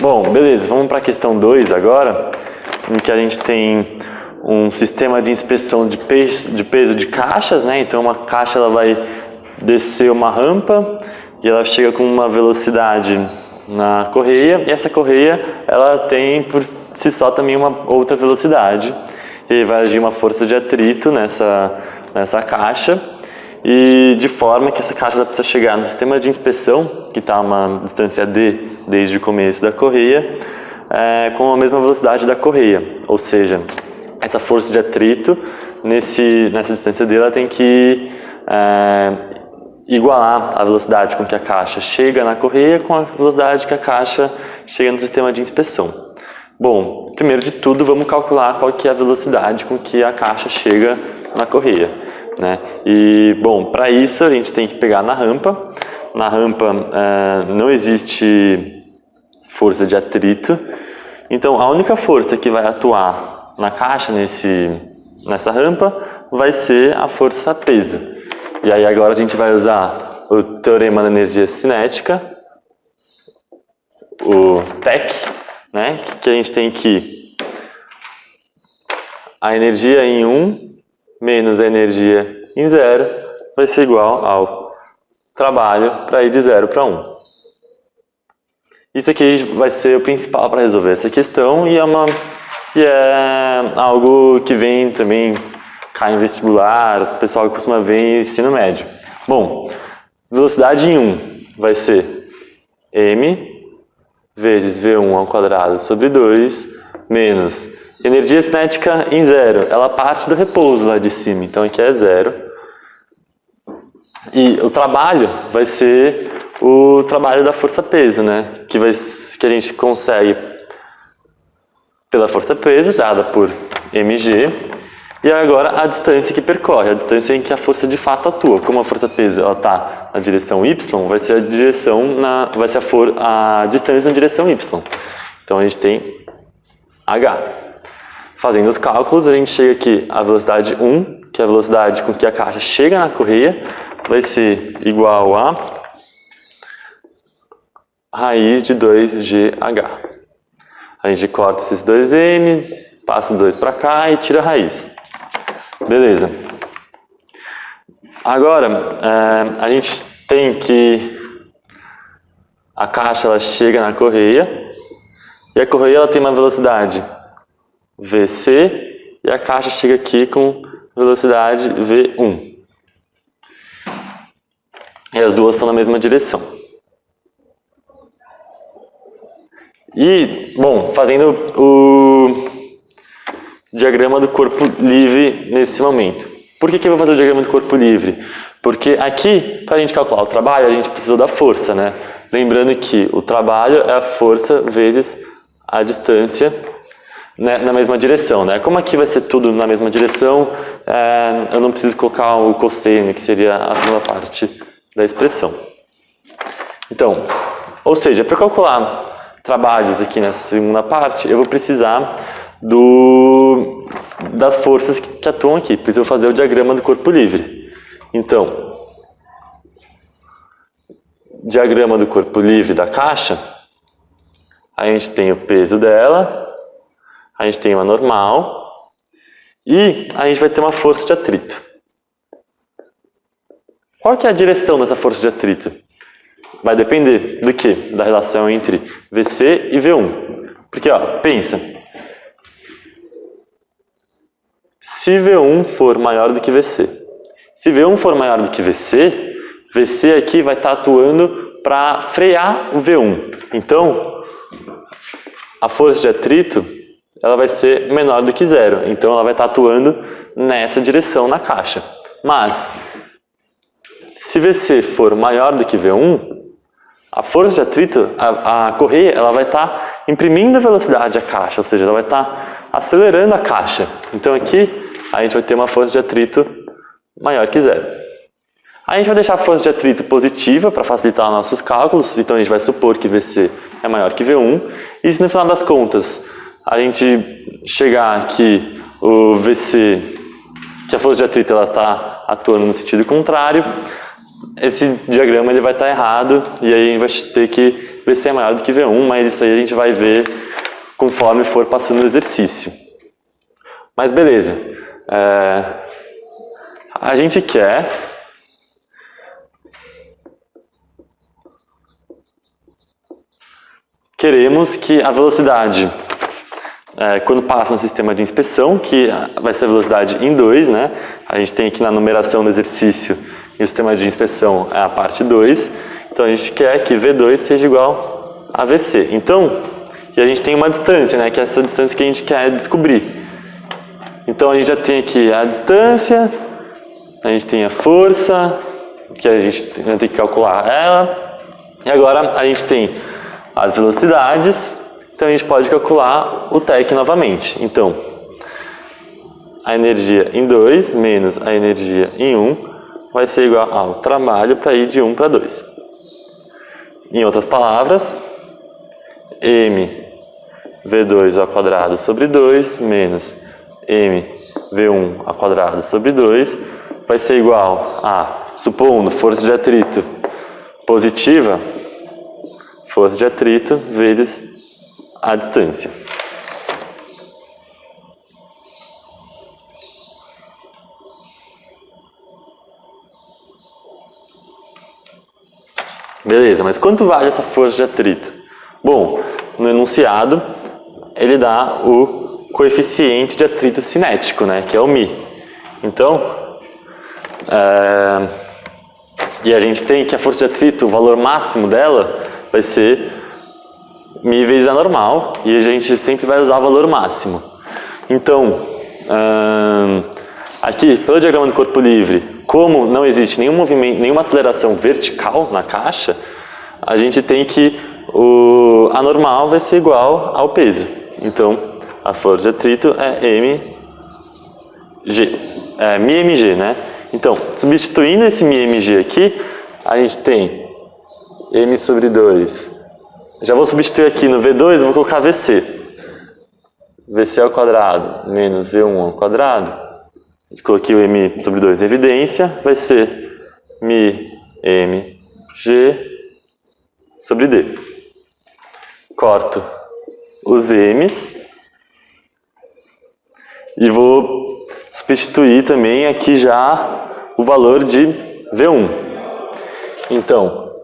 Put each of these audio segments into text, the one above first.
Bom, beleza, vamos para a questão 2 agora, em que a gente tem um sistema de inspeção de peso de caixas, né? Então uma caixa ela vai descer uma rampa e ela chega com uma velocidade na correia, e essa correia ela tem por si só também uma outra velocidade, e vai agir uma força de atrito nessa caixa, e de forma que essa caixa ela precisa chegar no sistema de inspeção, que está a uma distância d desde o começo da correia, com a mesma velocidade da correia, ou seja, essa força de atrito nessa distância d ela tem que igualar a velocidade com que a caixa chega na correia com a velocidade que a caixa chega no sistema de inspeção. Bom, primeiro de tudo vamos calcular qual que é a velocidade com que a caixa chega na correia, né? E bom, para isso a gente tem que pegar na rampa. Na rampa não existe força de atrito, então a única força que vai atuar na caixa nessa rampa vai ser a força peso. E aí agora a gente vai usar o teorema da energia cinética, o TEC, né? Que a gente tem que a energia em 1 menos a energia em 0 vai ser igual ao trabalho para ir de 0 para 1. Isso aqui vai ser o principal para resolver essa questão e é algo que vem também, cai em vestibular, o pessoal que costuma ver em ensino médio. Bom, velocidade em 1 vai ser m vezes v1 ao quadrado sobre 2 menos energia cinética em 0. Ela parte do repouso lá de cima, então aqui é 0. E o trabalho vai ser o trabalho da força-peso, né? Que a gente consegue pela força-peso, dada por mg. E agora a distância que percorre, a distância em que a força de fato atua. Como a força-peso está na direção y, vai ser a distância na direção y. Então a gente tem h. Fazendo os cálculos, a gente chega aqui a velocidade 1, que é a velocidade com que a caixa chega na correia, vai ser igual a raiz de 2gh. A gente corta esses dois m's, passa 2 para cá e tira a raiz. Beleza. Agora, a gente tem que a caixa ela chega na correia e a correia ela tem uma velocidade vc e a caixa chega aqui com velocidade v1. E as duas estão na mesma direção. E, bom, fazendo o diagrama do corpo livre nesse momento. Por que eu vou fazer o diagrama do corpo livre? Porque aqui, para a gente calcular o trabalho, a gente precisou da força, né? Lembrando que o trabalho é a força vezes a distância, né, na mesma direção, né? Como aqui vai ser tudo na mesma direção, eu não preciso colocar o cosseno, que seria a segunda parte da expressão. Então, ou seja, para calcular trabalhos aqui nessa segunda parte, eu vou precisar das forças que atuam aqui. Preciso fazer o diagrama do corpo livre. Então, diagrama do corpo livre da caixa, a gente tem o peso dela, a gente tem uma normal e a gente vai ter uma força de atrito. Qual que é a direção dessa força de atrito? Vai depender do quê? Da relação entre VC e V1. Porque, ó, pensa. Se V1 for maior do que VC. Se V1 for maior do que VC, VC aqui vai estar atuando para frear o V1. Então, a força de atrito ela vai ser menor do que 0. Então, ela vai estar atuando nessa direção na caixa. Mas, se VC for maior do que V1, a força de atrito, a correia, ela vai estar imprimindo a velocidade à caixa, ou seja, ela vai estar acelerando a caixa. Então aqui a gente vai ter uma força de atrito maior que 0. A gente vai deixar a força de atrito positiva para facilitar os nossos cálculos, então a gente vai supor que VC é maior que V1. E se no final das contas a gente chegar que o VC, que a força de atrito ela está atuando no sentido contrário, esse diagrama ele vai estar errado e aí a gente vai ter que VC é maior do que V1, mas isso aí a gente vai ver conforme for passando o exercício. Mas beleza. A gente queremos que a velocidade, quando passa no sistema de inspeção, que vai ser a velocidade em 2, né? A gente tem aqui na numeração do exercício e o sistema de inspeção é a parte 2. Então a gente quer que V2 seja igual a VC. Então, e a gente tem uma distância, né? Que é essa distância que a gente quer descobrir. Então a gente já tem aqui a distância, a gente tem a força, que a gente vai ter que calcular ela. E agora a gente tem as velocidades, então a gente pode calcular o TEC novamente. Então, a energia em 2 menos a energia em 1 vai ser igual ao trabalho para ir de 1 para 2. Em outras palavras, mv2 ao quadrado sobre 2 menos mv1 ao quadrado sobre 2 vai ser igual a, supondo força de atrito positiva, força de atrito vezes a distância. Beleza, mas quanto vale essa força de atrito? Bom, no enunciado ele dá o coeficiente de atrito cinético, né, que é o μ. Então, e a gente tem que a força de atrito, o valor máximo dela vai ser μ vezes a normal, e a gente sempre vai usar o valor máximo. Então, aqui, pelo diagrama do corpo livre, como não existe nenhum movimento, nenhuma aceleração vertical na caixa, a gente tem que a normal vai ser igual ao peso. Então, a força de atrito é μmg, né? Então, substituindo esse μmg aqui, a gente tem m sobre 2. Já vou substituir aqui no V2, eu vou colocar VC. VC ao quadrado menos V1 ao quadrado. Coloquei o m sobre 2 em evidência, vai ser μmg sobre d. Corto os m's e vou substituir também aqui já o valor de V1. Então,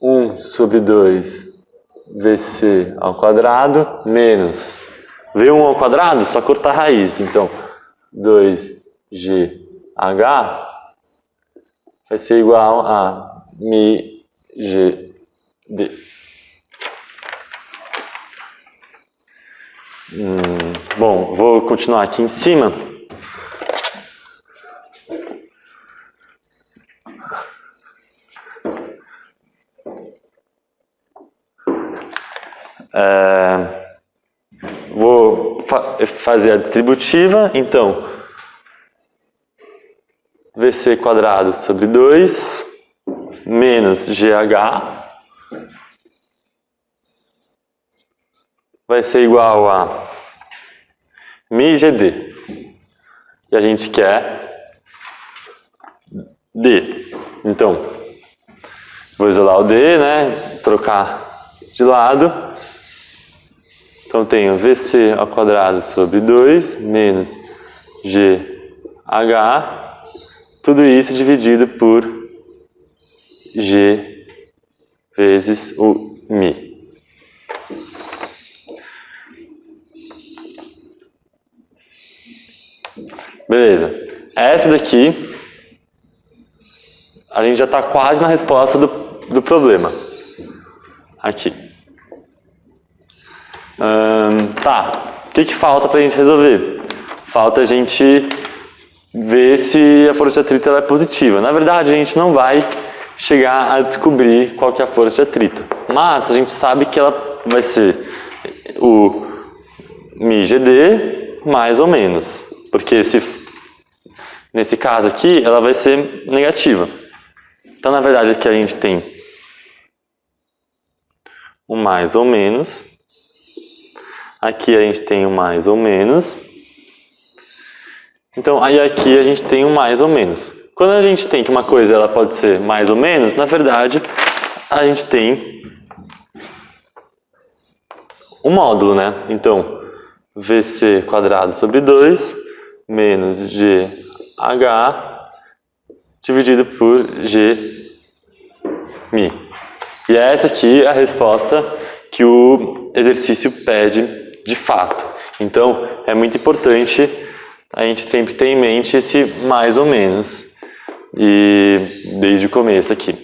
1 sobre 2 VC ao quadrado menos V1 ao quadrado, só cortar a raiz. Então, 2GH vai ser igual a μgd. Bom, vou continuar aqui em cima. Vou fazer a distributiva, então VC quadrado sobre 2 menos GH vai ser igual a μgd. E a gente quer D. Então, vou isolar o D, né? Trocar de lado. Então, tenho VC ao quadrado sobre 2 menos GH. Tudo isso dividido por G vezes o μ. Beleza. Essa daqui, a gente já está quase na resposta do problema. Aqui. Tá. O que falta para a gente resolver? Falta a gente ver se a força de atrito ela é positiva. Na verdade, a gente não vai chegar a descobrir qual que é a força de atrito. Mas a gente sabe que ela vai ser o μgd mais ou menos. Porque nesse caso aqui, ela vai ser negativa. Então, na verdade, aqui a gente tem o mais ou menos. Aqui a gente tem o mais ou menos. Então, aí aqui a gente tem o mais ou menos. Quando a gente tem que uma coisa ela pode ser mais ou menos, na verdade, a gente tem um módulo, né? Então, VC quadrado sobre 2 menos GH dividido por GμI. E essa aqui é a resposta que o exercício pede de fato. Então, é muito importante a gente sempre ter em mente esse mais ou menos, e desde o começo aqui.